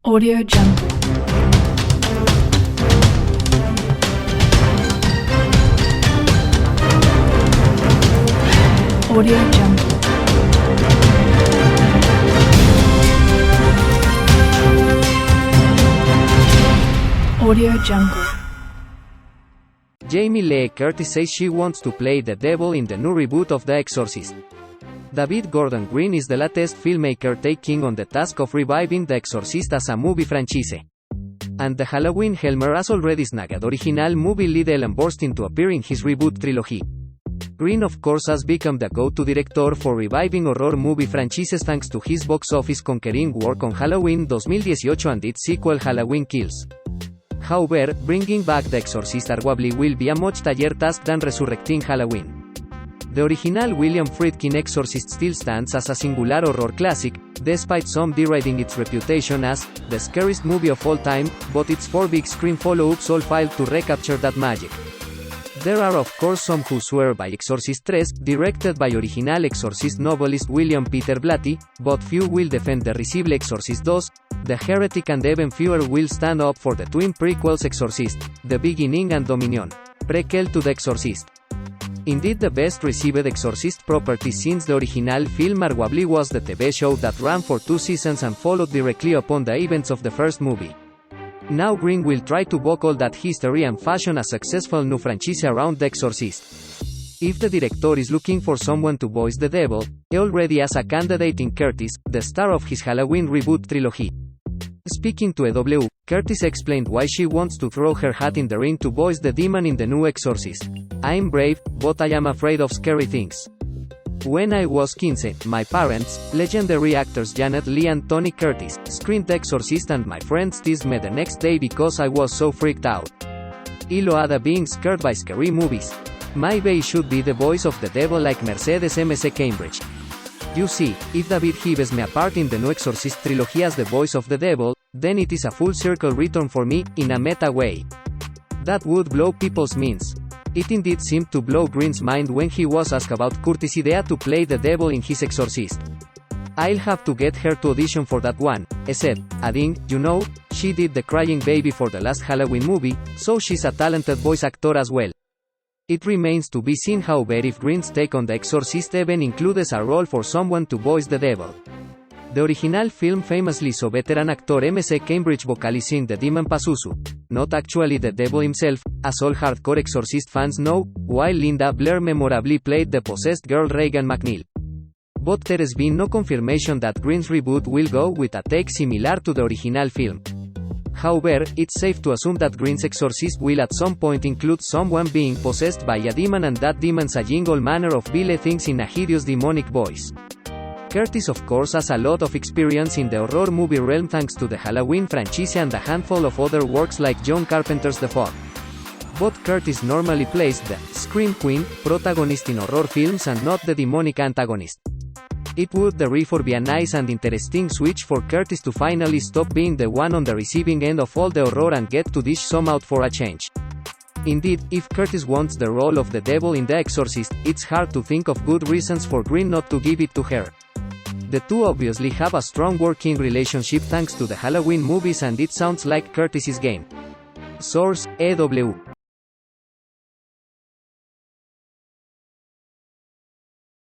Audio Jungle. Audio Jungle. Audio Jungle. Jamie Lee Curtis says she wants to play the devil in the new reboot of The Exorcist. David Gordon Green is the latest filmmaker taking on the task of reviving The Exorcist as a movie franchise. And the Halloween Helmer has already snagged original movie lead Ellen Burstyn to appear in his reboot trilogy. Green of course has become the go-to director for reviving horror movie franchises thanks to his box office conquering work on Halloween 2018 and its sequel Halloween Kills. However, bringing back The Exorcist arguably will be a much taller task than resurrecting Halloween. The original William Friedkin Exorcist still stands as a singular horror classic, despite some deriding its reputation as the scariest movie of all time, but its 4 big screen follow-ups all failed to recapture that magic. There are of course some who swear by Exorcist 3, directed by original Exorcist novelist William Peter Blatty, but few will defend the risible Exorcist 2, The Heretic, and even fewer will stand up for the twin prequels Exorcist, The Beginning and Dominion, prequel to The Exorcist. Indeed, the best received Exorcist property since the original film arguably was the TV show that ran for 2 seasons and followed directly upon the events of the first movie. Now Green will try to buckle that history and fashion a successful new franchise around The Exorcist. If the director is looking for someone to voice the devil, he already has a candidate in Curtis, the star of his Halloween reboot trilogy. Speaking to EW, Curtis explained why she wants to throw her hat in the ring to voice the demon in the new Exorcist. "I'm brave, but I am afraid of scary things. When I was 15, my parents, legendary actors Janet Leigh and Tony Curtis, screamed The Exorcist and my friends teased me the next day because I was so freaked out. Y lo had being scared by scary movies. Maybe should be the voice of the devil like Mercedes MC Cambridge. You see, if David gives me a part in the new Exorcist trilogy as the voice of the devil, then it is a full circle return for me, in a meta way. That would blow people's minds." It indeed seemed to blow Green's mind when he was asked about Curtis' idea to play the devil in his Exorcist. "I'll have to get her to audition for that one," he said, adding, "You know, she did the crying baby for the last Halloween movie, so she's a talented voice actor as well." It remains to be seen however if Green's take on The Exorcist even includes a role for someone to voice the devil. The original film famously saw veteran actor MC Cambridge vocalizing the demon Pazuzu, not actually the devil himself, as all hardcore Exorcist fans know, while Linda Blair memorably played the possessed girl Regan McNeil. But there has been no confirmation that Green's reboot will go with a take similar to the original film. However, it's safe to assume that Green's Exorcist will at some point include someone being possessed by a demon and that demon saying all manner of vile things in a hideous demonic voice. Curtis of course has a lot of experience in the horror movie realm thanks to the Halloween franchise and a handful of other works like John Carpenter's The Fog. But Curtis normally plays the Scream Queen protagonist in horror films and not the demonic antagonist. It would therefore be a nice and interesting switch for Curtis to finally stop being the one on the receiving end of all the horror and get to dish some out for a change. Indeed, if Curtis wants the role of the devil in The Exorcist, it's hard to think of good reasons for Green not to give it to her. The two obviously have a strong working relationship thanks to the Halloween movies and it sounds like Curtis's game. Source: EW.